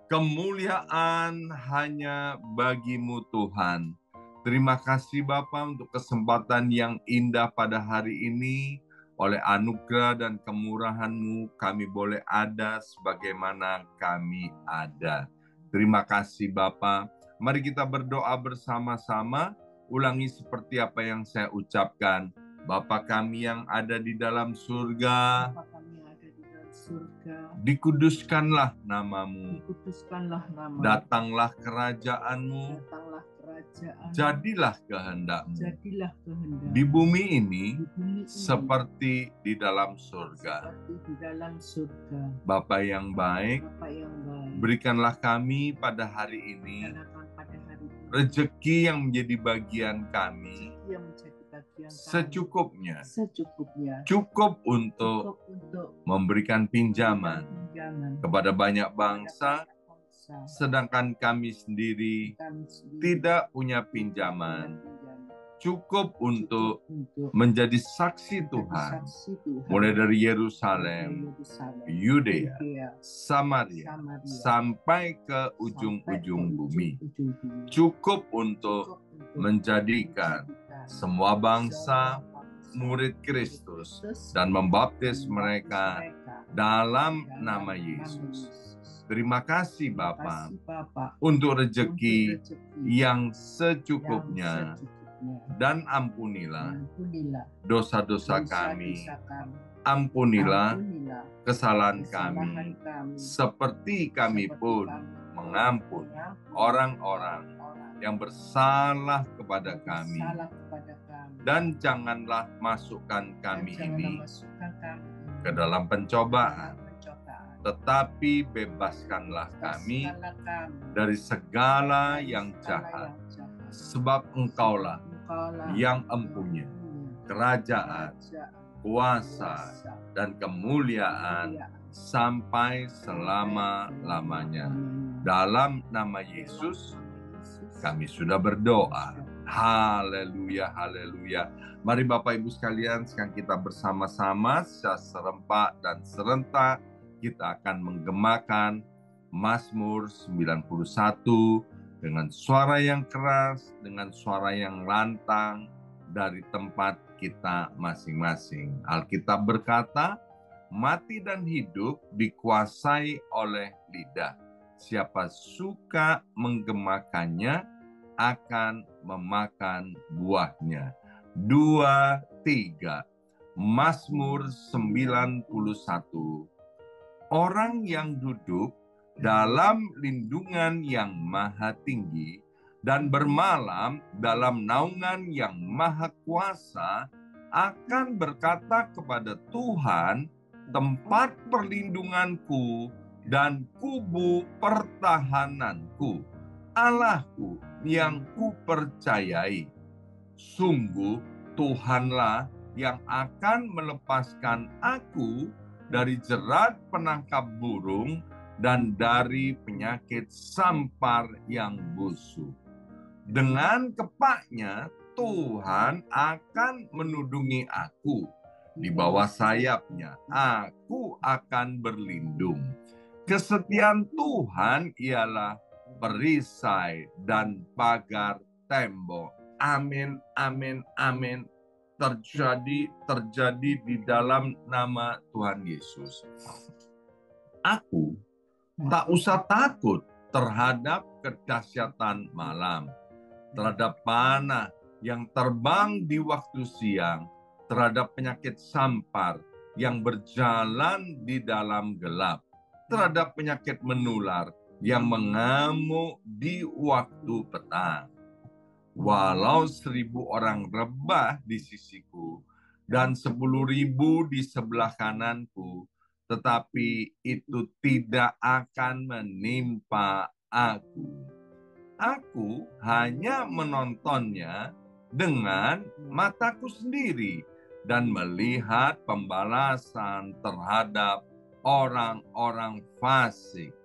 Kemuliaan hanya bagi-Mu Tuhan. Terima kasih Bapa untuk kesempatan yang indah pada hari ini. Oleh anugerah dan kemurahan-Mu kami boleh ada sebagaimana kami ada. Terima kasih Bapa. Mari kita berdoa bersama-sama. Ulangi seperti apa yang saya ucapkan. Bapa kami yang ada di dalam surga, dikuduskanlah namamu, datanglah kerajaanmu, jadilah kehendak-Mu di bumi ini seperti di dalam surga. Bapa yang baik, berikanlah kami pada hari ini rezeki yang menjadi bagian kami secukupnya, cukup untuk memberikan pinjaman kepada banyak bangsa, sedangkan kami sendiri tidak punya pinjaman, cukup untuk menjadi saksi Tuhan, mulai dari Yerusalem, Yudea, Samaria, sampai ke ujung-ujung bumi. Cukup untuk menjadikan semua bangsa murid Kristus dan membaptis mereka dalam nama Yesus. Terima kasih Bapa untuk rezeki yang secukupnya, dan ampunilah dosa-dosa kami, ampunilah kesalahan kami, seperti kami pun mengampuni orang-orang yang bersalah kepada kami. Dan janganlah masukkan kami ini ke dalam pencobaan, tetapi bebaskanlah kami dari segala yang jahat. Sebab Engkaulah yang empunya kerajaan, kuasa, dan kemuliaan sampai selama-lamanya. Dalam nama Yesus kami sudah berdoa. Haleluya, haleluya. Mari Bapak Ibu sekalian, sekarang kita bersama-sama secara serempak dan serentak kita akan menggemakan Mazmur 91 dengan suara yang keras, dengan suara yang lantang dari tempat kita masing-masing. Alkitab berkata, mati dan hidup dikuasai oleh lidah. Siapa suka menggemakannya akan memakan buahnya. 2, 3. Mazmur 91. Orang yang duduk dalam lindungan yang maha tinggi dan bermalam dalam naungan yang maha kuasa akan berkata kepada Tuhan, tempat perlindunganku dan kubu pertahananku, Allahku yang kupercayai. Sungguh Tuhanlah yang akan melepaskan aku dari jerat penangkap burung dan dari penyakit sampar yang busuk. Dengan kepaknya Tuhan akan menudungi aku. Di bawah sayapnya aku akan berlindung. Kesetiaan Tuhan ialah perisai dan pagar tembok. Amin, amin, amin. Terjadi di dalam nama Tuhan Yesus. Aku tak usah takut terhadap kedahsyatan malam, terhadap panah yang terbang di waktu siang, terhadap penyakit sampar yang berjalan di dalam gelap, terhadap penyakit menular yang mengamuk di waktu petang. Walau 1.000 orang rebah di sisiku dan 10.000 di sebelah kananku, tetapi itu tidak akan menimpa aku. Aku hanya menontonnya dengan mataku sendiri dan melihat pembalasan terhadap orang-orang fasik.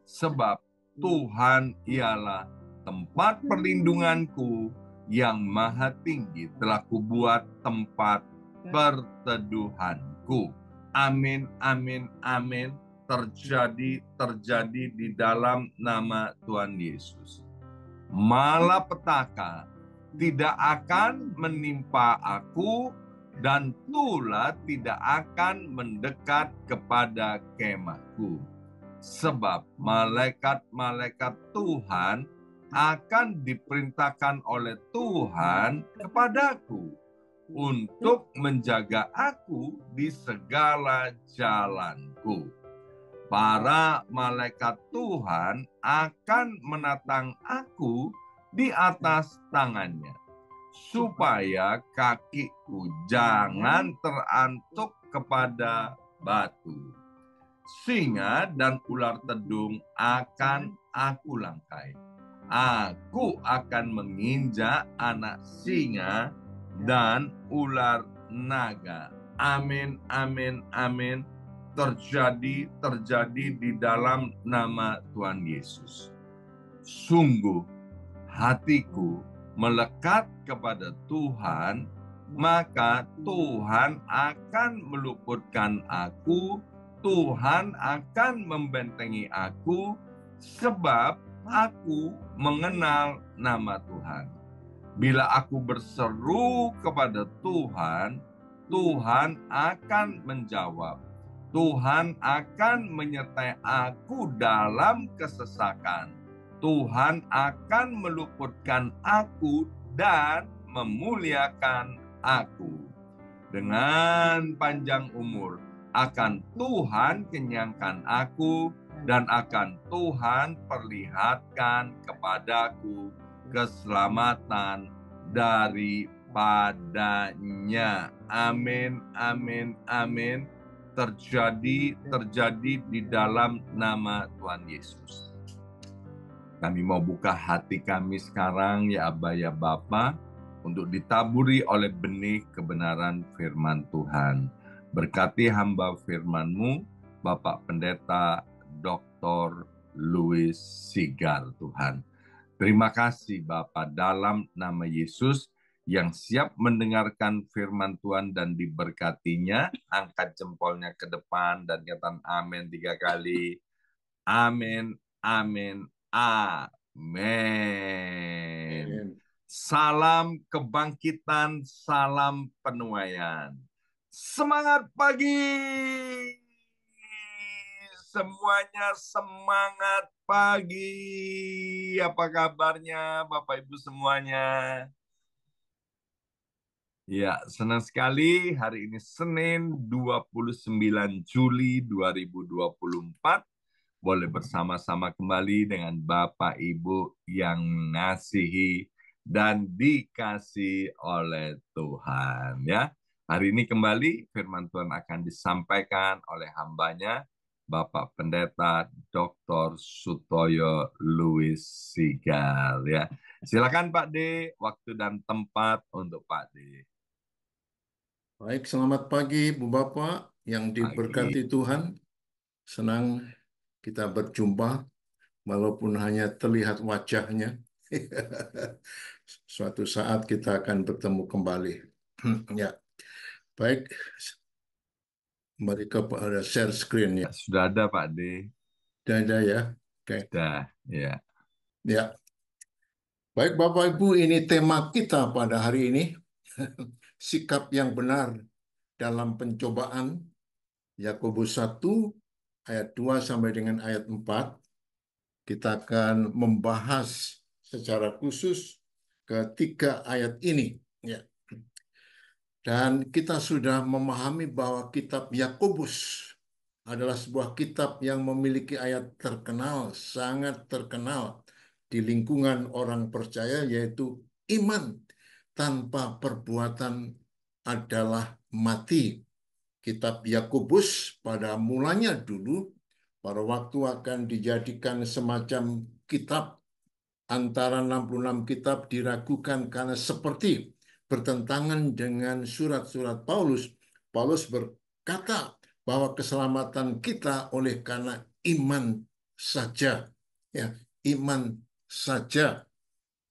Sebab Tuhan ialah tempat perlindunganku yang maha tinggi, telah kubuat tempat perteduhanku. Amin, amin, amin. terjadi di dalam nama Tuhan Yesus. Malapetaka tidak akan menimpa aku dan tulah tidak akan mendekat kepada kemahku. Sebab malaikat-malaikat Tuhan akan diperintahkan oleh Tuhan kepadaku untuk menjaga aku di segala jalanku. Para malaikat Tuhan akan menatang aku di atas tangannya, supaya kakiku jangan terantuk kepada batu. Singa dan ular tedung akan aku langkai. Aku akan menginjak anak singa dan ular naga. Amin, amin, amin. Terjadi di dalam nama Tuhan Yesus. Sungguh hatiku melekat kepada Tuhan, maka Tuhan akan meluputkan aku, Tuhan akan membentengi aku, sebab aku mengenal nama Tuhan. Bila aku berseru kepada Tuhan, Tuhan akan menjawab. Tuhan akan menyertai aku dalam kesesakan. Tuhan akan meluputkan aku dan memuliakan aku. Dengan panjang umur akan Tuhan kenyangkan aku, dan akan Tuhan perlihatkan kepadaku keselamatan daripadanya. Amin, amin, amin. Terjadi di dalam nama Tuhan Yesus. Kami mau buka hati kami sekarang, ya Aba, ya Bapa, untuk ditaburi oleh benih kebenaran firman Tuhan. Berkati hamba firman-Mu, Bapak Pendeta Dr. Louis Sigar, Tuhan. Terima kasih Bapak, dalam nama Yesus yang siap mendengarkan firman Tuhan dan diberkatinya. Angkat jempolnya ke depan dan katakan amin 3 kali. Amin, amin, amin. Salam kebangkitan, salam penuaian. Semangat pagi! Semuanya semangat pagi. Apa kabarnya Bapak Ibu semuanya? Ya, senang sekali hari ini Senin 29 Juli 2024. Boleh bersama-sama kembali dengan Bapak Ibu yang mengasihi dan dikasih oleh Tuhan. Ya, hari ini kembali firman Tuhan akan disampaikan oleh hambanya Bapak Pendeta Dr. Sutoyo Louis Sigal. Ya, silakan Pak D, waktu dan tempat untuk Pak D. Baik, selamat pagi Bu Bapak yang diberkati Tuhan. Senang kita berjumpa walaupun hanya terlihat wajahnya. Suatu saat kita akan bertemu kembali. Ya, baik. Kembali kepada share screen ya. Sudah ada Pak D. Sudah ada ya. Oke. Sudah, ya. Ya. Baik Bapak Ibu, ini tema kita pada hari ini. Sikap yang benar dalam pencobaan. Yakobus 1 ayat 2 sampai dengan ayat 4. Kita akan membahas secara khusus ketiga ayat ini. Ya. Dan kita sudah memahami bahwa kitab Yakobus adalah sebuah kitab yang memiliki ayat terkenal, sangat terkenal di lingkungan orang percaya, yaitu iman tanpa perbuatan adalah mati. Kitab Yakobus pada mulanya dulu, pada waktu akan dijadikan semacam kitab antara 66 kitab diragukan karena seperti bertentangan dengan surat-surat Paulus. Paulus berkata bahwa keselamatan kita oleh karena iman saja. Ya, iman saja.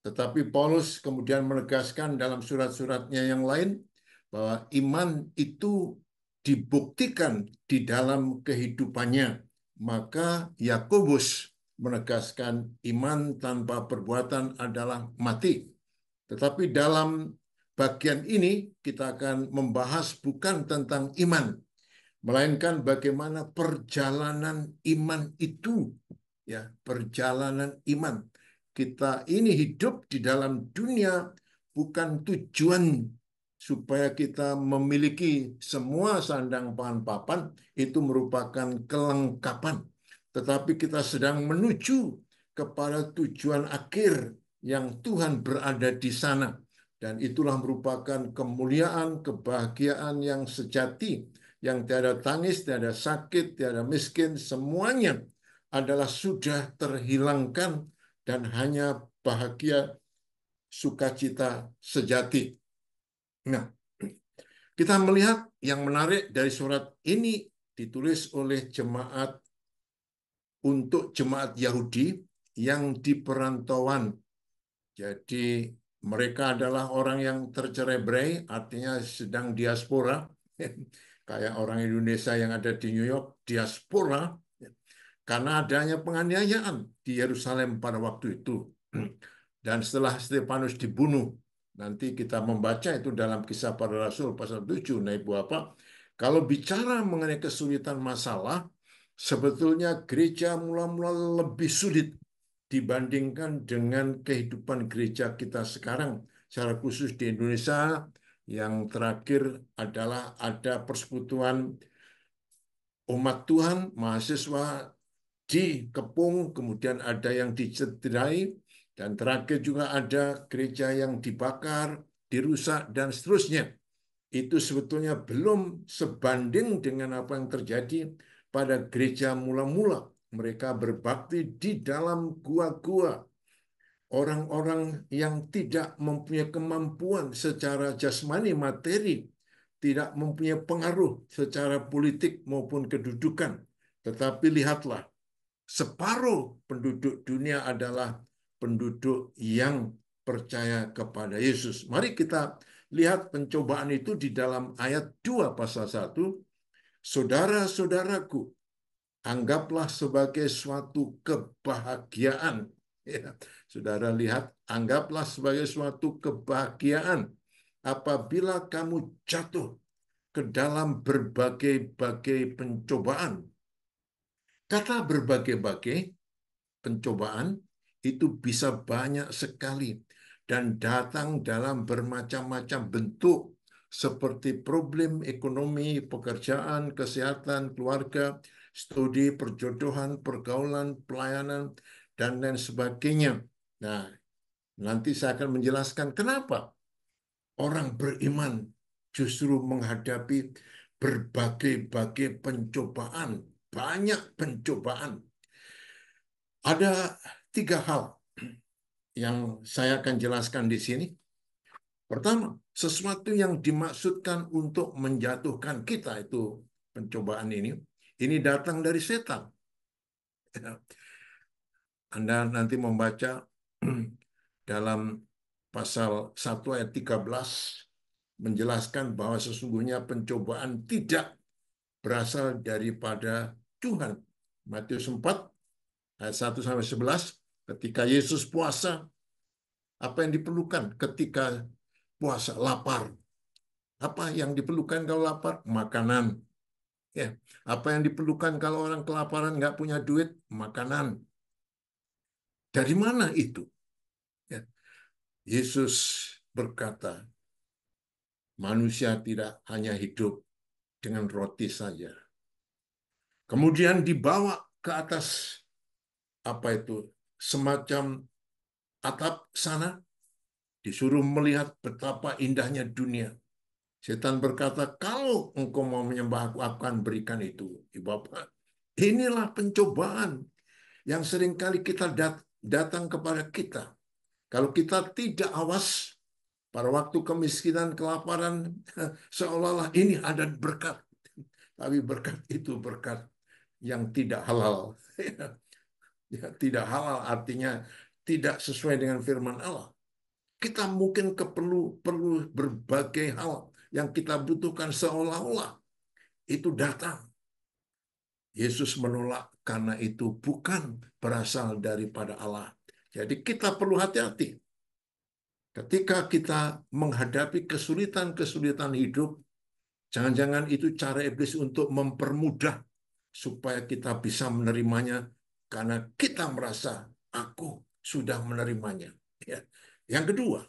Tetapi Paulus kemudian menegaskan dalam surat-suratnya yang lain bahwa iman itu dibuktikan di dalam kehidupannya. maka Yakobus menegaskan iman tanpa perbuatan adalah mati. Tetapi dalam bagian ini kita akan membahas bukan tentang iman, melainkan bagaimana perjalanan iman itu, ya, perjalanan iman. Kita ini hidup di dalam dunia bukan tujuan supaya kita memiliki semua sandang pangan papan, itu merupakan kelengkapan. Tetapi kita sedang menuju kepada tujuan akhir yang Tuhan berada di sana. Dan itulah merupakan kemuliaan, kebahagiaan yang sejati, yang tiada tangis, tiada sakit, tiada miskin, semuanya adalah sudah terhilangkan dan hanya bahagia, sukacita sejati. Nah, kita melihat yang menarik dari surat ini ditulis oleh jemaat untuk jemaat Yahudi yang di perantauan. Jadi mereka adalah orang yang tercerai-berai, artinya sedang diaspora. Kayak orang Indonesia yang ada di New York, diaspora. Karena adanya penganiayaan di Yerusalem pada waktu itu. Dan setelah Stefanus dibunuh, nanti kita membaca itu dalam Kisah Para Rasul pasal 7. Nah, Ibu apa? Kalau bicara mengenai kesulitan masalah, sebetulnya gereja mula-mula lebih sulit dibandingkan dengan kehidupan gereja kita sekarang. Secara khusus di Indonesia, yang terakhir adalah ada persekutuan umat Tuhan, mahasiswa dikepung, kemudian ada yang dicederai, dan terakhir juga ada gereja yang dibakar, dirusak, dan seterusnya. Itu sebetulnya belum sebanding dengan apa yang terjadi pada gereja mula-mula. Mereka berbakti di dalam gua-gua. Orang-orang yang tidak mempunyai kemampuan secara jasmani materi, tidak mempunyai pengaruh secara politik maupun kedudukan. Tetapi lihatlah, separuh penduduk dunia adalah penduduk yang percaya kepada Yesus. Mari kita lihat pencobaan itu di dalam ayat 2 pasal 1. Saudara-saudaraku, anggaplah sebagai suatu kebahagiaan. Ya, saudara lihat, anggaplah sebagai suatu kebahagiaan apabila kamu jatuh ke dalam berbagai-bagai pencobaan. Kata berbagai-bagai pencobaan itu bisa banyak sekali dan datang dalam bermacam-macam bentuk seperti problem ekonomi, pekerjaan, kesehatan, keluarga, studi, perjodohan, pergaulan, pelayanan, dan lain sebagainya. Nah, nanti saya akan menjelaskan kenapa orang beriman justru menghadapi berbagai-bagai pencobaan, banyak pencobaan. Ada tiga hal yang saya akan jelaskan di sini. Pertama, sesuatu yang dimaksudkan untuk menjatuhkan kita itu pencobaan ini datang dari setan. Anda nanti membaca dalam pasal 1 ayat 13 menjelaskan bahwa sesungguhnya pencobaan tidak berasal daripada Tuhan. Matius 4 ayat 1 sampai 11, ketika Yesus puasa, apa yang diperlukan ketika puasa? Lapar. Apa yang diperlukan kalau lapar? Makanan. Ya. Apa yang diperlukan kalau orang kelaparan nggak punya duit? Makanan. Dari mana itu? Ya. Yesus berkata, manusia tidak hanya hidup dengan roti saja. Kemudian dibawa ke atas apa itu? Semacam atap sana, disuruh melihat betapa indahnya dunia. Setan berkata, kalau engkau mau menyembah aku, akan berikan itu. Ibu Bapak, inilah pencobaan yang seringkali kita datang kepada kita. Kalau kita tidak awas, pada waktu kemiskinan, kelaparan, seolah-olah ini ada berkat. Tapi berkat itu berkat yang tidak halal. Ya, tidak halal artinya tidak sesuai dengan firman Allah. Kita mungkin perlu berbagai hal yang kita butuhkan seolah-olah itu datang. Yesus menolak karena itu bukan berasal daripada Allah. Jadi kita perlu hati-hati ketika kita menghadapi kesulitan-kesulitan hidup. Jangan-jangan itu cara iblis untuk mempermudah supaya kita bisa menerimanya karena kita merasa aku sudah menerimanya. Ya. Yang kedua,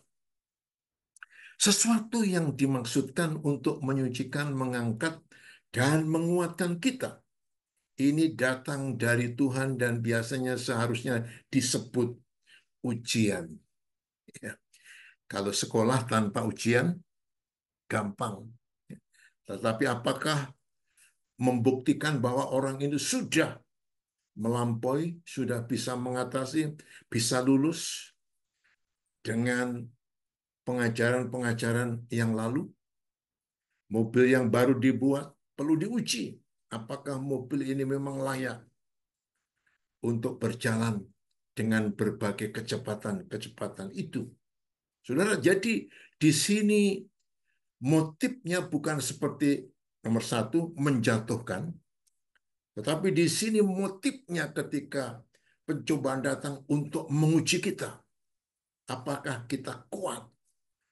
sesuatu yang dimaksudkan untuk menyucikan, mengangkat, dan menguatkan kita. Ini datang dari Tuhan dan biasanya seharusnya disebut ujian. Ya. Kalau sekolah tanpa ujian, gampang. Tetapi apakah membuktikan bahwa orang itu sudah melampaui, sudah bisa mengatasi, bisa lulus dengan pengajaran-pengajaran yang lalu? Mobil yang baru dibuat perlu diuji. Apakah mobil ini memang layak untuk berjalan dengan berbagai kecepatan-kecepatan itu? Saudara, jadi di sini motifnya bukan seperti nomor satu, menjatuhkan, tetapi di sini motifnya ketika pencobaan datang untuk menguji kita. Apakah kita kuat?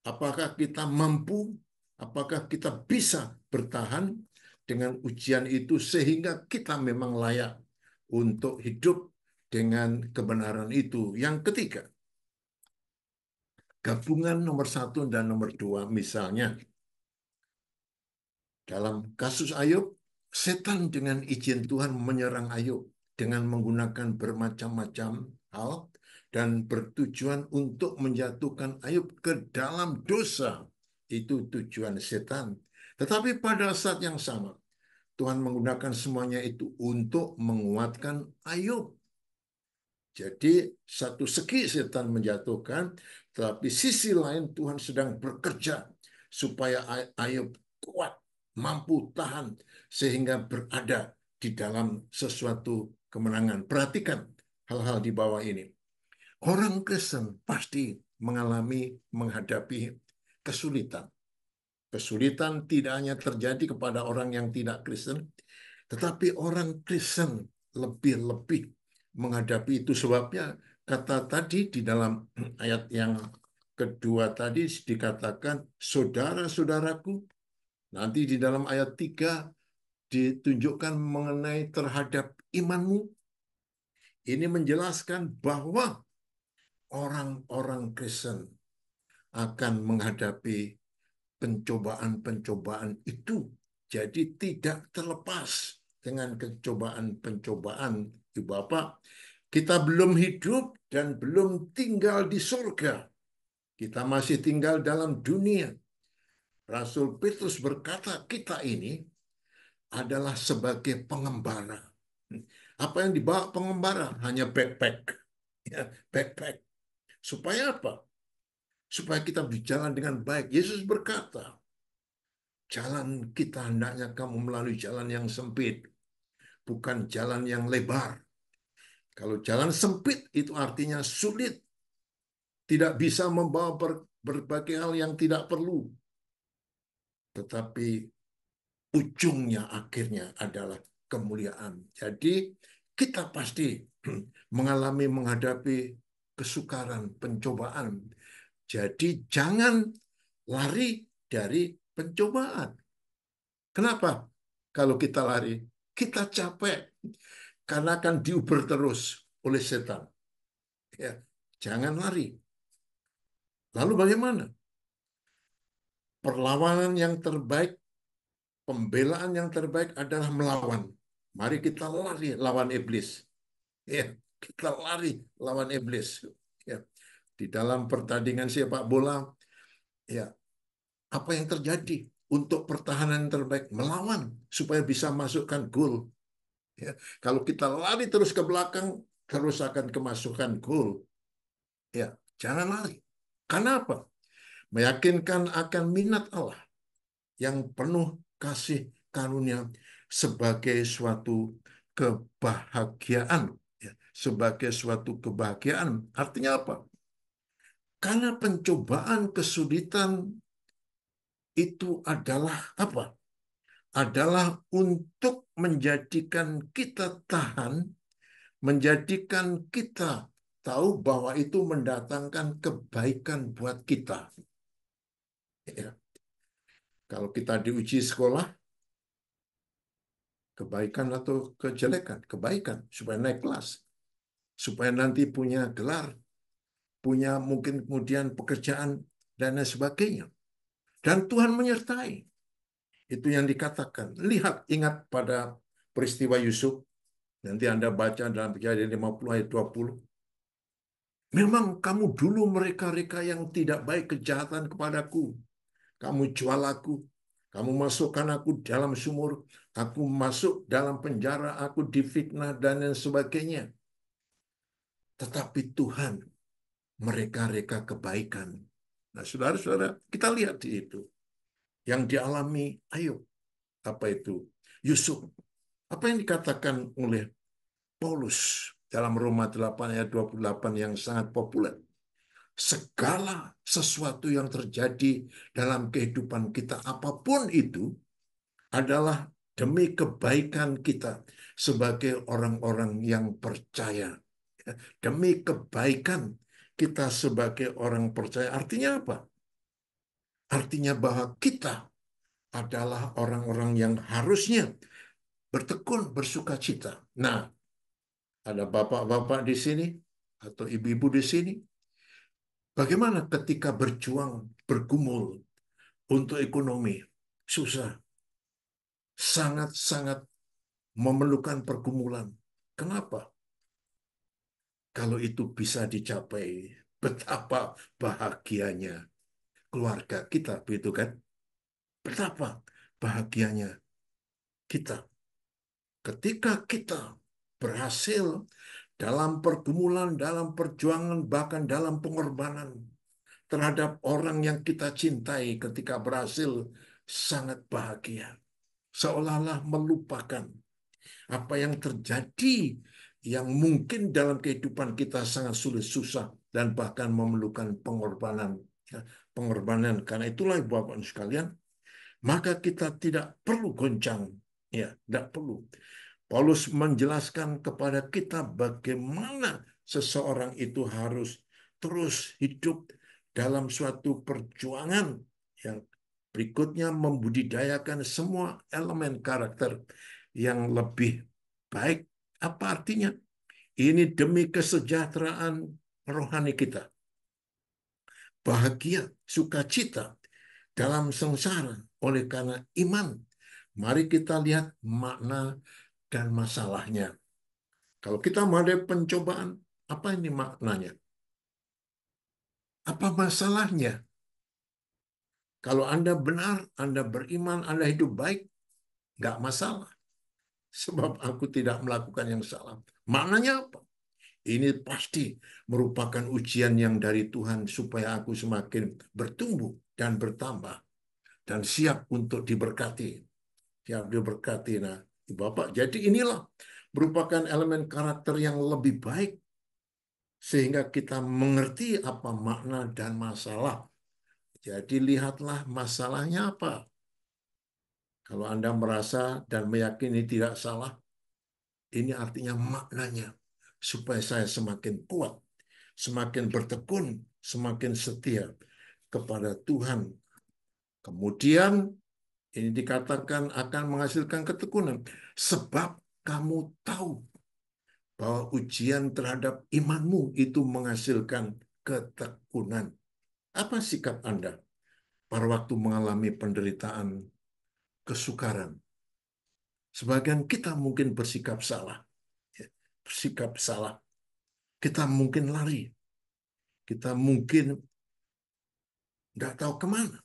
Apakah kita mampu? Apakah kita bisa bertahan dengan ujian itu sehingga kita memang layak untuk hidup dengan kebenaran itu. Yang ketiga, gabungan nomor satu dan nomor dua, misalnya dalam kasus Ayub, setan dengan izin Tuhan menyerang Ayub dengan menggunakan bermacam-macam hal dan bertujuan untuk menjatuhkan Ayub ke dalam dosa. Itu tujuan setan. Tetapi pada saat yang sama, Tuhan menggunakan semuanya itu untuk menguatkan Ayub. Jadi satu segi setan menjatuhkan, tetapi sisi lain Tuhan sedang bekerja supaya Ayub kuat, mampu tahan, sehingga berada di dalam sesuatu kemenangan. Perhatikan hal-hal di bawah ini. Orang Kristen pasti menghadapi kesulitan. Kesulitan tidak hanya terjadi kepada orang yang tidak Kristen, tetapi orang Kristen lebih-lebih menghadapi itu. Sebabnya kata tadi di dalam ayat yang kedua tadi dikatakan, saudara-saudaraku, nanti di dalam ayat 3 ditunjukkan mengenai terhadap imanmu. Ini menjelaskan bahwa orang-orang Kristen akan menghadapi pencobaan-pencobaan itu. Jadi tidak terlepas dengan pencobaan-pencobaan. Ibu Bapak, kita belum hidup dan belum tinggal di surga. Kita masih tinggal dalam dunia. Rasul Petrus berkata, kita ini adalah sebagai pengembara. Apa yang dibawa pengembara? Hanya backpack. Ya, backpack. Supaya apa? Supaya kita berjalan dengan baik. Yesus berkata, jalan kita hendaknya kamu melalui jalan yang sempit, bukan jalan yang lebar. Kalau jalan sempit itu artinya sulit, tidak bisa membawa berbagai hal yang tidak perlu. Tetapi ujungnya akhirnya adalah kemuliaan. Jadi kita pasti menghadapi kesukaran, pencobaan. Jadi jangan lari dari pencobaan. Kenapa? Kalau kita lari, kita capek karena akan diuber terus oleh setan. Ya, jangan lari. Lalu bagaimana? Perlawanan yang terbaik, pembelaan yang terbaik adalah melawan. Mari kita lari lawan iblis. Ya, kita lari lawan iblis. Ya, di dalam pertandingan sepak bola, ya, apa yang terjadi untuk pertahanan yang terbaik? Melawan supaya bisa masukkan gol. Ya, kalau kita lari terus ke belakang, terus akan kemasukan gol. Ya, jangan lari. Karena apa? Meyakinkan akan minat Allah yang penuh kasih karunia sebagai suatu kebahagiaan. Ya, sebagai suatu kebahagiaan. Artinya apa? Karena pencobaan kesulitan itu adalah apa? adalah untuk menjadikan kita tahan, menjadikan kita tahu bahwa itu mendatangkan kebaikan buat kita. Ya. Kalau kita diuji sekolah, kebaikan atau kejelekan? Kebaikan, supaya naik kelas, supaya nanti punya gelar, punya mungkin kemudian pekerjaan, dan lain sebagainya. Dan Tuhan menyertai. Itu yang dikatakan. Lihat, ingat pada peristiwa Yusuf. Nanti Anda baca dalam Kejadian 50 ayat 20. Memang kamu dulu mereka-reka yang tidak baik kejahatan kepadaku. Kamu jual aku. Kamu masukkan aku dalam sumur. Aku masuk dalam penjara. Aku difitnah dan lain sebagainya. Tetapi Tuhan mereka-reka kebaikan. Nah, saudara-saudara, kita lihat di itu. Yang dialami Ayub. Apa itu? Yusuf. Apa yang dikatakan oleh Paulus dalam Roma 8 ayat 28 yang sangat populer. Segala sesuatu yang terjadi dalam kehidupan kita, apapun itu, adalah demi kebaikan kita sebagai orang-orang yang percaya. Demi kebaikan kita sebagai orang percaya. Artinya apa? Artinya bahwa kita adalah orang-orang yang harusnya bertekun, bersuka cita. Nah, ada bapak-bapak di sini atau ibu-ibu di sini. Bagaimana ketika berjuang, bergumul untuk ekonomi? Susah, sangat-sangat memerlukan pergumulan. Kenapa? Kalau itu bisa dicapai, betapa bahagianya keluarga kita, begitu kan? Betapa bahagianya kita ketika kita berhasil dalam pergumulan, dalam perjuangan, bahkan dalam pengorbanan terhadap orang yang kita cintai ketika berhasil, sangat bahagia. Seolah-olah melupakan apa yang terjadi yang mungkin dalam kehidupan kita sangat sulit, susah, dan bahkan memerlukan pengorbanan. Ya, pengorbanan. Karena itulah Bapak sekalian, maka kita tidak perlu goncang. Ya, tidak perlu. Paulus menjelaskan kepada kita bagaimana seseorang itu harus terus hidup dalam suatu perjuangan yang berikutnya membudidayakan semua elemen karakter yang lebih baik. Apa artinya? Ini demi kesejahteraan rohani kita. Bahagia, sukacita dalam sengsara oleh karena iman. Mari kita lihat makna dan masalahnya. Kalau kita menghadapi pencobaan, apa ini maknanya? Apa masalahnya? Kalau Anda benar, Anda beriman, Anda hidup baik, nggak masalah. Sebab aku tidak melakukan yang salah. Maknanya apa? Ini pasti merupakan ujian yang dari Tuhan supaya aku semakin bertumbuh dan bertambah dan siap untuk diberkati. Siap diberkati. Nah, Bapak, jadi inilah merupakan elemen karakter yang lebih baik sehingga kita mengerti apa makna dan masalah. Jadi lihatlah masalahnya apa. Kalau Anda merasa dan meyakini tidak salah, ini artinya maknanya. Supaya saya semakin kuat, semakin bertekun, semakin setia kepada Tuhan. Kemudian ini dikatakan akan menghasilkan ketekunan. Sebab kamu tahu bahwa ujian terhadap imanmu itu menghasilkan ketekunan. Apa sikap Anda pada waktu mengalami penderitaan, kesukaran? Sebagian kita mungkin bersikap salah. Ya, bersikap salah. Kita mungkin lari. Kita mungkin nggak tahu kemana.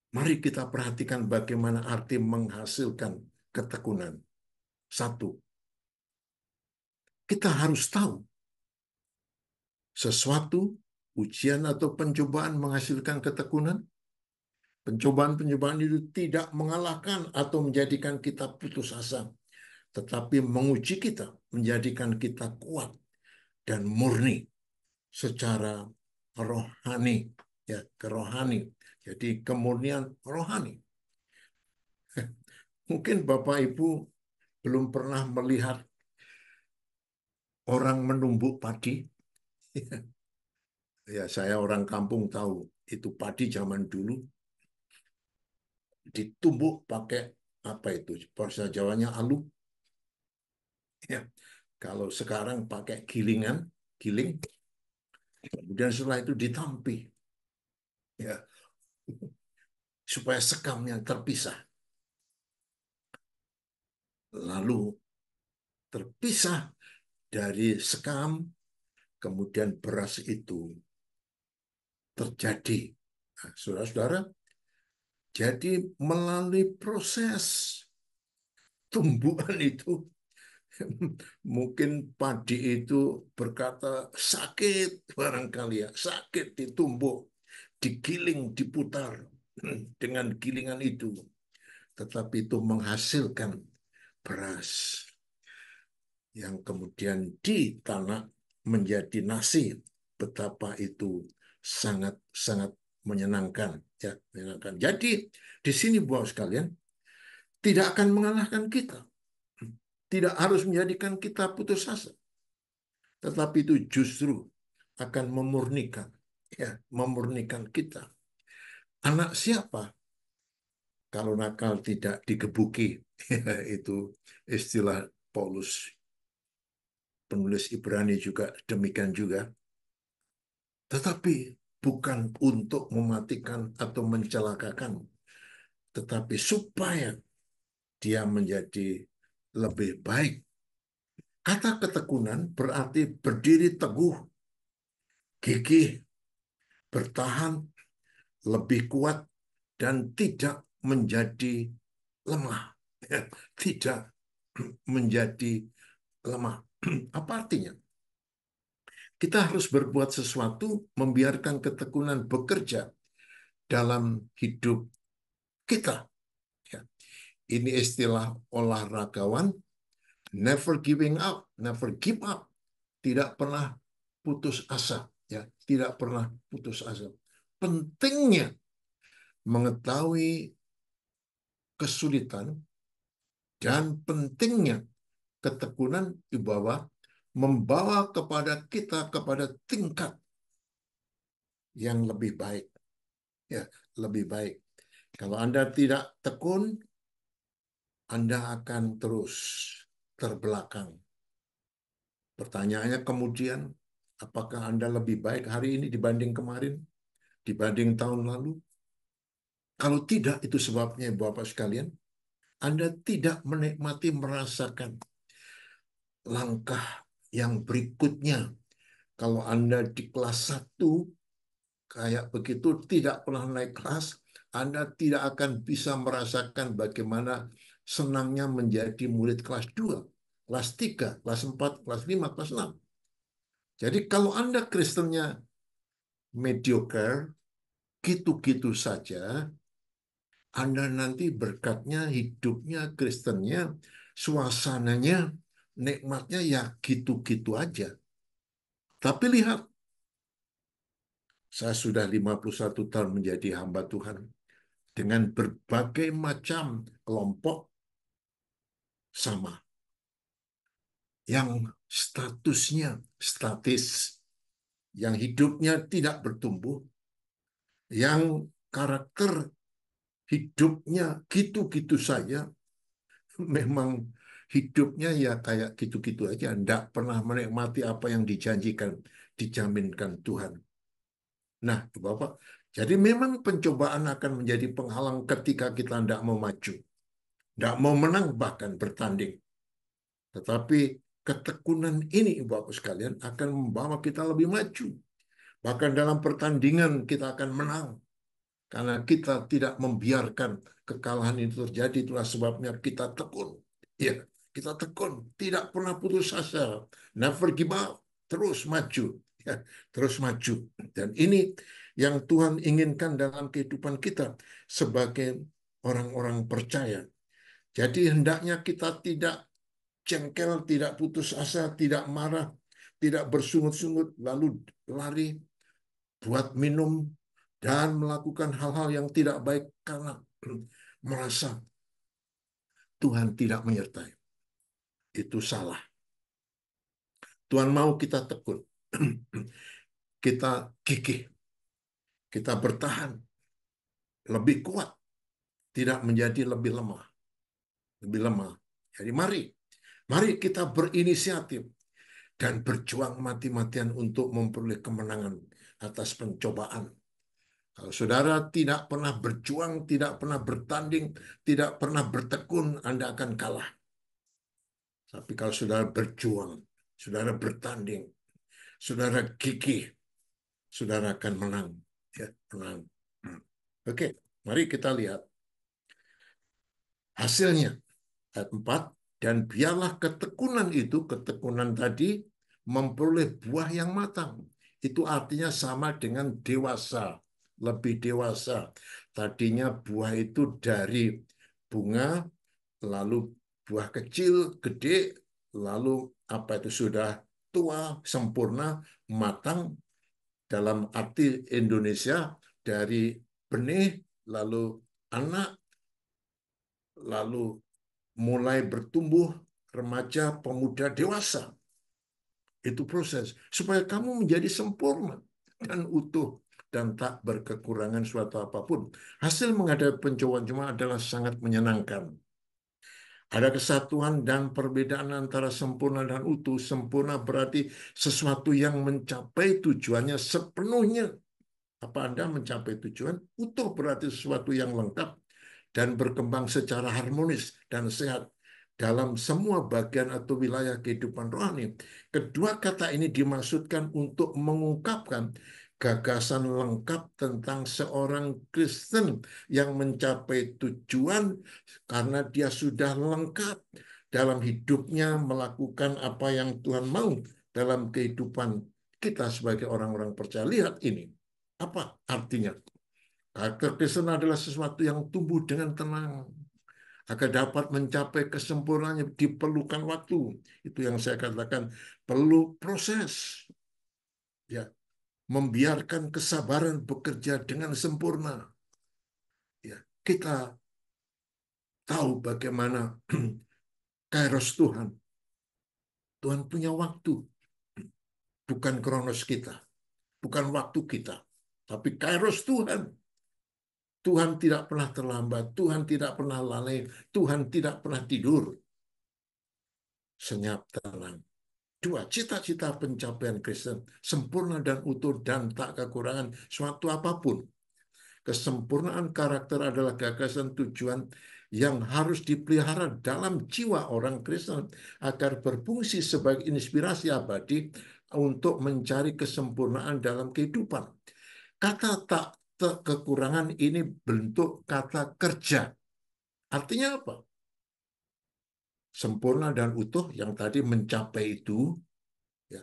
Mari kita perhatikan bagaimana arti menghasilkan ketekunan. Satu, kita harus tahu sesuatu, ujian atau pencobaan menghasilkan ketekunan. Pencobaan-pencobaan itu tidak mengalahkan atau menjadikan kita putus asa, tetapi menguji kita, menjadikan kita kuat dan murni secara rohani, ya, kerohani. Jadi kemurnian rohani. Mungkin Bapak Ibu belum pernah melihat orang menumbuk padi. Ya, saya orang kampung tahu itu padi zaman dulu ditumbuk pakai apa itu? Bahasa Jawanya alu. Ya, kalau sekarang pakai gilingan, giling, kemudian setelah itu ditampi, ya, supaya sekamnya terpisah. Lalu terpisah dari sekam, kemudian beras itu terjadi. Nah, saudara-saudara, jadi melalui proses tumbuhan itu, mungkin padi itu berkata sakit barangkali ya, sakit ditumbuk, digiling, diputar dengan gilingan itu. Tetapi itu menghasilkan beras yang kemudian ditanak menjadi nasi. Betapa itu sangat-sangat menyenangkan, ya, menyenangkan. Jadi di sini Bapak sekalian tidak akan mengalahkan kita, tidak harus menjadikan kita putus asa, tetapi itu justru akan memurnikan, ya, memurnikan kita. Anak siapa kalau nakal tidak digebuki? Itu istilah Paulus, penulis Ibrani juga demikian juga. Tetapi bukan untuk mematikan atau mencelakakan, tetapi supaya dia menjadi lebih baik. Kata ketekunan berarti berdiri teguh, gigih, bertahan, lebih kuat, dan tidak menjadi lemah. Tidak menjadi lemah. Apa artinya? Kita harus berbuat sesuatu, membiarkan ketekunan bekerja dalam hidup kita. Ya. Ini istilah olahragawan, never giving up, never give up, tidak pernah putus asa, ya, tidak pernah putus asa. Pentingnya mengetahui kesulitan dan pentingnya ketekunan di bawah membawa kepada kita kepada tingkat yang lebih baik, ya, lebih baik. Kalau Anda tidak tekun, Anda akan terus terbelakang. Pertanyaannya kemudian, apakah Anda lebih baik hari ini dibanding kemarin, dibanding tahun lalu? Kalau tidak, itu sebabnya Bapak sekalian, Anda tidak menikmati merasakan langkah yang berikutnya. Kalau Anda di kelas 1, kayak begitu, tidak pernah naik kelas, Anda tidak akan bisa merasakan bagaimana senangnya menjadi murid kelas 2, kelas 3, kelas 4, kelas 5, kelas 6. Jadi kalau Anda Kristennya mediocre, gitu-gitu saja, Anda nanti berkatnya, hidupnya, Kristennya, suasananya, nikmatnya ya gitu-gitu aja. Tapi lihat, saya sudah 51 tahun menjadi hamba Tuhan. Dengan berbagai macam kelompok sama. Yang statusnya statis, yang hidupnya tidak bertumbuh, yang karakter hidupnya gitu-gitu saja, memang hidupnya ya kayak gitu-gitu aja, tidak pernah menikmati apa yang dijanjikan, dijaminkan Tuhan. Nah, Bapak, jadi memang pencobaan akan menjadi penghalang ketika kita tidak mau maju, tidak mau menang, bahkan bertanding. Tetapi ketekunan ini, Bapak sekalian, akan membawa kita lebih maju. Bahkan dalam pertandingan kita akan menang. Karena kita tidak membiarkan kekalahan itu terjadi, itulah sebabnya kita tekun. Ya, kita tekun, tidak pernah putus asa, never give up, terus maju, ya, terus maju. Dan ini yang Tuhan inginkan dalam kehidupan kita sebagai orang-orang percaya. Jadi hendaknya kita tidak jengkel, tidak putus asa, tidak marah, tidak bersungut-sungut, lalu lari, buat minum, dan melakukan hal-hal yang tidak baik karena merasa Tuhan tidak menyertai. Itu salah. Tuhan mau kita tekun. Kita gigih. Kita bertahan. Lebih kuat. Tidak menjadi lebih lemah. Lebih lemah. Jadi mari kita berinisiatif dan berjuang mati-matian untuk memperoleh kemenangan atas pencobaan. Kalau saudara tidak pernah berjuang, tidak pernah bertanding, tidak pernah bertekun, Anda akan kalah. Tapi kalau saudara berjuang, saudara bertanding, saudara gigih, saudara akan menang. Ya, menang. Oke, mari kita lihat hasilnya. Ayat 4, dan biarlah ketekunan itu, ketekunan tadi, memperoleh buah yang matang. Itu artinya sama dengan dewasa, lebih dewasa. Tadinya buah itu dari bunga, lalu buah kecil, gede, lalu apa itu sudah tua, sempurna, matang, dalam arti Indonesia dari benih, lalu anak, lalu mulai bertumbuh, remaja, pemuda, dewasa. Itu proses. Supaya kamu menjadi sempurna dan utuh dan tak berkekurangan suatu apapun. Hasil menghadapi pencobaan cuma adalah sangat menyenangkan. Ada kesatuan dan perbedaan antara sempurna dan utuh. Sempurna berarti sesuatu yang mencapai tujuannya sepenuhnya. Apa Anda mencapai tujuan? Utuh berarti sesuatu yang lengkap dan berkembang secara harmonis dan sehat dalam semua bagian atau wilayah kehidupan rohani. Kedua kata ini dimaksudkan untuk mengungkapkan gagasan lengkap tentang seorang Kristen yang mencapai tujuan karena dia sudah lengkap dalam hidupnya melakukan apa yang Tuhan mau dalam kehidupan kita sebagai orang-orang percaya. Lihat ini. Apa artinya? Karakter Kristen adalah sesuatu yang tumbuh dengan tenang. Agar dapat mencapai kesempurnaannya diperlukan waktu. Itu yang saya katakan perlu proses. Ya, membiarkan kesabaran bekerja dengan sempurna. Ya, kita tahu bagaimana kairos Tuhan. Tuhan punya waktu, bukan kronos kita, bukan waktu kita, tapi kairos Tuhan. Tuhan tidak pernah terlambat, Tuhan tidak pernah lalai, Tuhan tidak pernah tidur. Senyap tenang. Dua, cita-cita pencapaian Kristen, sempurna dan utuh dan tak kekurangan suatu apapun. Kesempurnaan karakter adalah gagasan tujuan yang harus dipelihara dalam jiwa orang Kristen agar berfungsi sebagai inspirasi abadi untuk mencari kesempurnaan dalam kehidupan. Kata tak kekurangan ini bentuk kata kerja. Artinya apa? Sempurna dan utuh yang tadi mencapai itu, ya,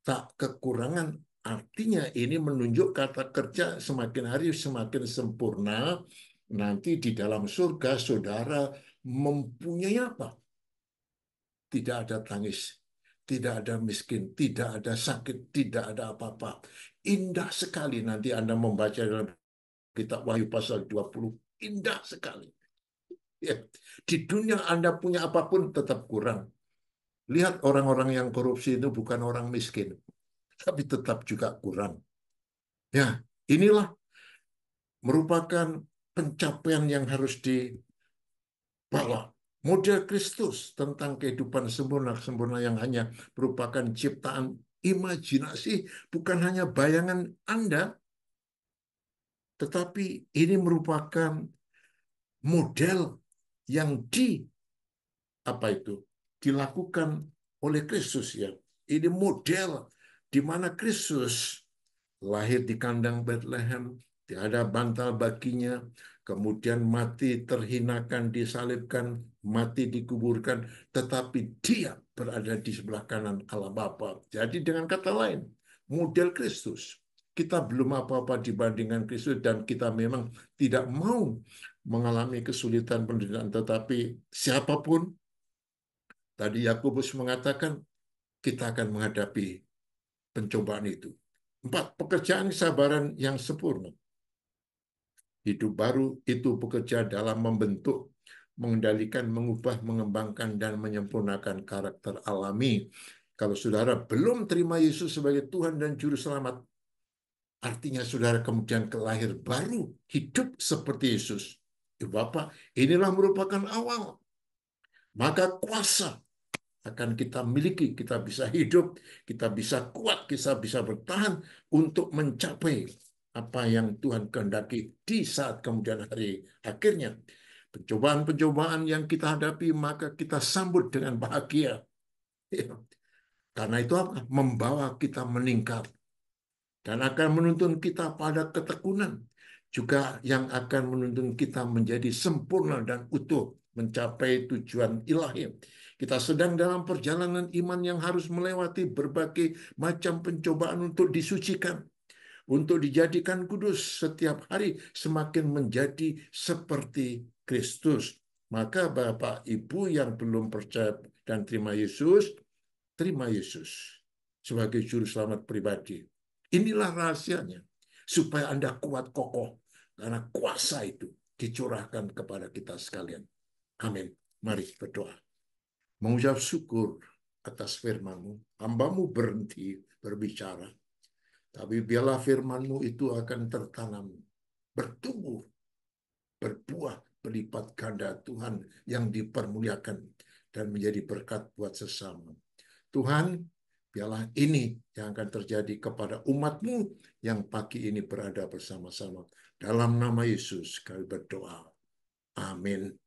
tak kekurangan. Artinya ini menunjuk kata kerja semakin hari semakin sempurna. Nanti di dalam surga saudara mempunyai apa? Tidak ada tangis, tidak ada miskin, tidak ada sakit, tidak ada apa-apa. Indah sekali nanti Anda membaca dalam kitab Wahyu pasal 20. Indah sekali. Ya. Di dunia Anda punya apapun tetap kurang. Lihat orang-orang yang korupsi itu bukan orang miskin, tapi tetap juga kurang. Ya, inilah merupakan pencapaian yang harus dibawa. Model Kristus tentang kehidupan sempurna-sempurna yang hanya merupakan ciptaan imajinasi, bukan hanya bayangan Anda, tetapi ini merupakan model yang apa itu dilakukan oleh Kristus ya. Ini model di mana Kristus lahir di kandang Bethlehem, tiada bantal baginya, kemudian mati terhinakan, disalibkan, mati dikuburkan, tetapi dia berada di sebelah kanan Allah Bapa. Jadi dengan kata lain, model Kristus. Kita belum apa-apa dibandingkan Kristus dan kita memang tidak mau mengalami kesulitan penderitaan, tetapi siapapun, tadi Yakobus mengatakan, kita akan menghadapi pencobaan itu. 4. Pekerjaan kesabaran yang sempurna. Hidup baru itu bekerja dalam membentuk mengendalikan, mengubah, mengembangkan, dan menyempurnakan karakter alami. Kalau saudara belum terima Yesus sebagai Tuhan dan Juru Selamat, artinya saudara kemudian kelahir baru, hidup seperti Yesus. Ya, Bapak, inilah merupakan awal. Maka kuasa akan kita miliki, kita bisa hidup, kita bisa kuat, kita bisa bertahan untuk mencapai apa yang Tuhan kehendaki di saat kemudian hari. Akhirnya, pencobaan-pencobaan yang kita hadapi, maka kita sambut dengan bahagia. Ya, karena itu apa? Membawa kita meningkat dan akan menuntun kita pada ketekunan, juga yang akan menuntun kita menjadi sempurna dan utuh mencapai tujuan ilahi. Kita sedang dalam perjalanan iman yang harus melewati berbagai macam pencobaan untuk disucikan, untuk dijadikan kudus setiap hari semakin menjadi seperti Kristus. Maka Bapak Ibu yang belum percaya dan terima Yesus sebagai juru selamat pribadi. Inilah rahasianya supaya Anda kuat kokoh karena kuasa itu dicurahkan kepada kita sekalian. Amin. Mari berdoa. Mengucap syukur atas firman-Mu. Hamba-Mu berhenti berbicara, tapi biarlah firman-Mu itu akan tertanam, bertumbuh, berbuah berlipat ganda Tuhan yang dipermuliakan dan menjadi berkat buat sesama. Tuhan, biarlah ini yang akan terjadi kepada umat-Mu yang pagi ini berada bersama-sama. Dalam nama Yesus kami berdoa. Amin.